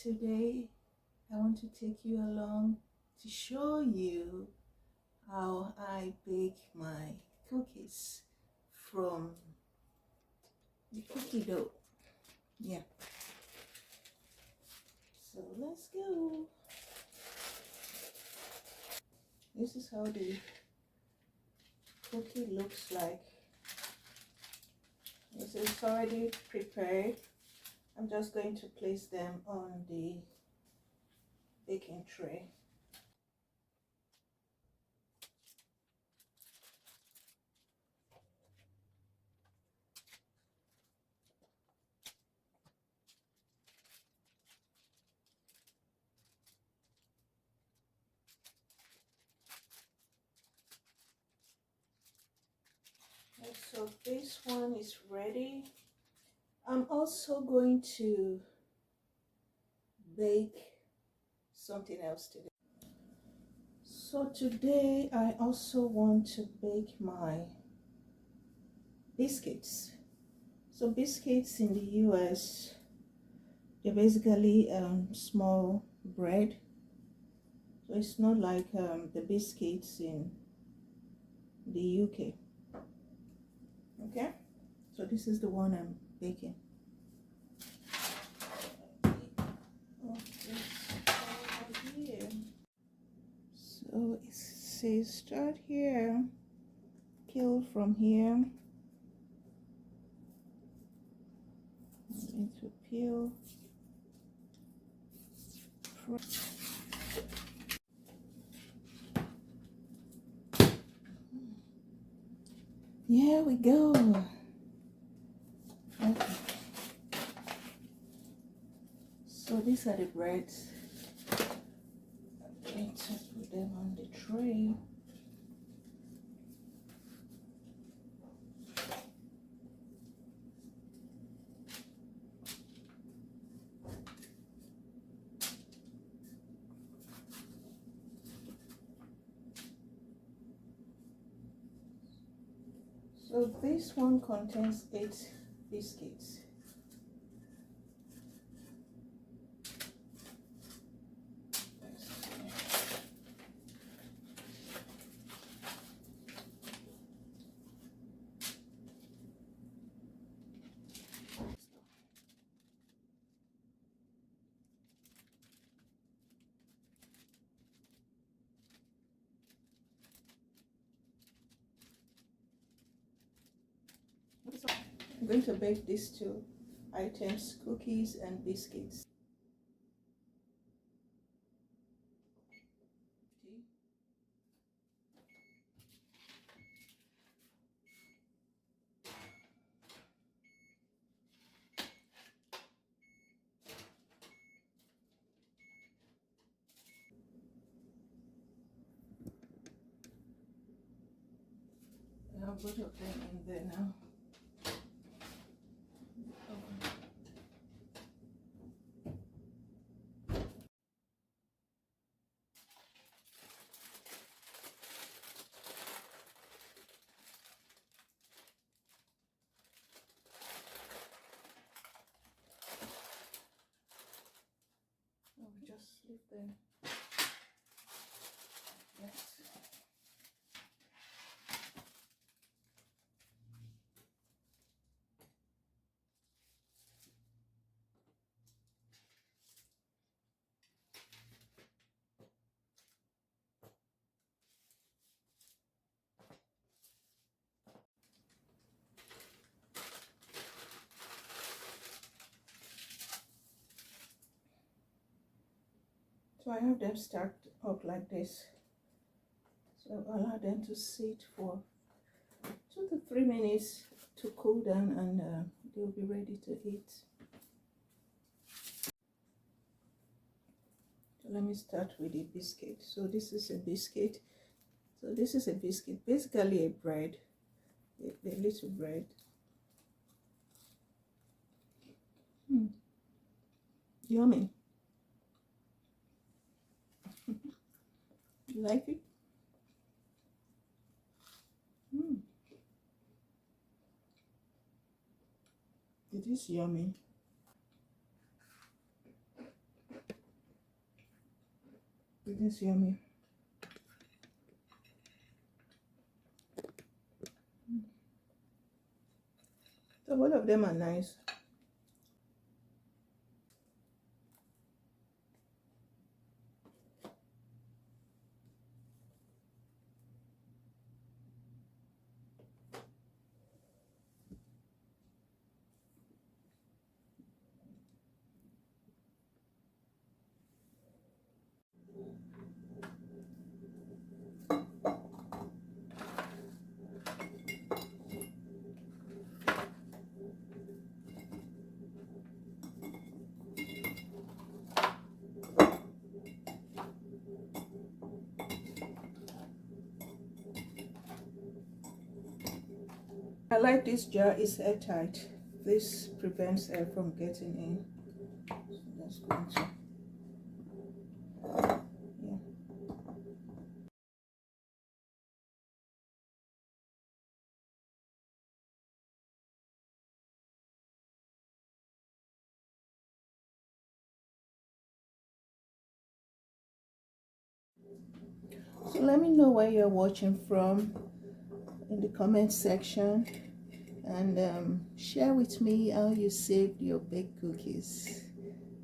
Today I want to take you along to show you how I bake my cookies from the cookie dough. Yeah, so let's go. This is how the cookie looks like. This is already prepared. I'm just going to place them on the baking tray. So this one is ready. I'm also going to bake something else today. So today I also want to bake my biscuits. So biscuits in the US, they're basically small bread. So it's not like the biscuits in the UK. Okay, so this is the one I'm baking. So it says start here, peel from here. I'm going to peel. Here we go. Okay. So these are the breads. I'm going to put them on the tray. So this one contains 8 biscuits. I'm going to bake these 2 items, cookies and biscuits. I have both of them in there now. We just leave them. Yes. So I have them stacked up like this. So allow them to sit for 2 to 3 minutes to cool down, and they'll be ready to eat. So let me start with the biscuit. So this is a biscuit. So this is a biscuit, basically a bread, a little bread. Yummy. You like it? It is yummy. It is yummy. So all of them are nice. I like this jar, it's airtight. This prevents air from getting in. So that's going to, yeah. So let me know where you're watching from in the comment section, and share with me how you saved your baked cookies.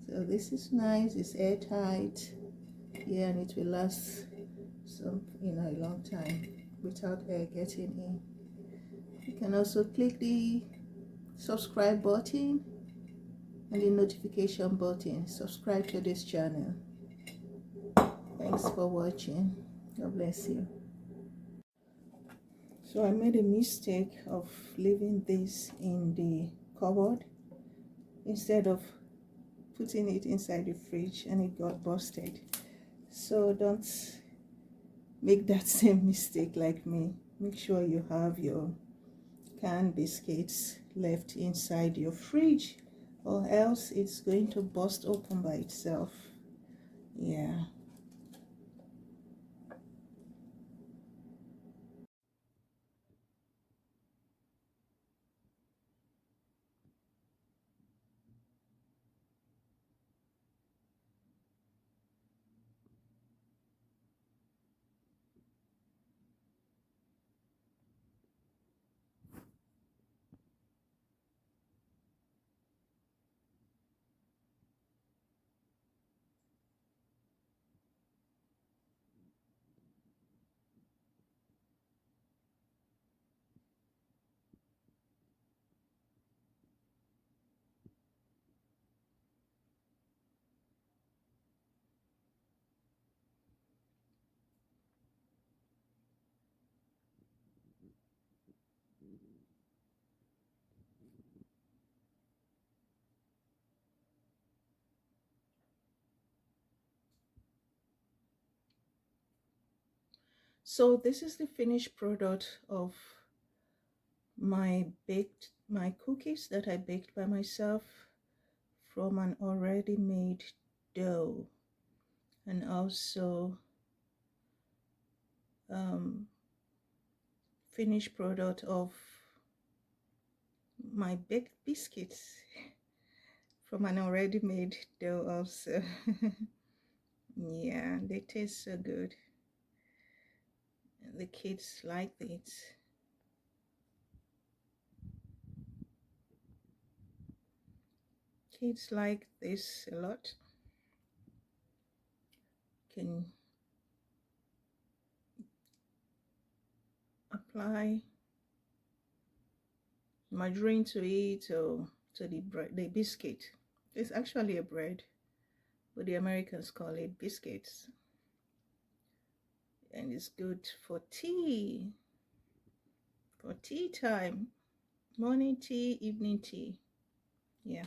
So this is nice, it's airtight, yeah, and it will last some, a long time without air getting in. You can also click the subscribe button and the notification button. Subscribe to this channel. Thanks for watching. God bless you. So I made a mistake of leaving this in the cupboard instead of putting it inside the fridge, and it got busted. So don't make that same mistake like me. Make sure you have your canned biscuits left inside your fridge, or else it's going to burst open by itself. Yeah. So this is the finished product of my cookies that I baked by myself from an already made dough, and also finished product of my baked biscuits from an already made dough also. Yeah, they taste so good. The kids like it. Kids like this a lot. Can apply margarine to it, or to the bread, the biscuit. It's actually a bread, but the Americans call it biscuits. And it's good for tea time, morning tea, evening tea. Yeah.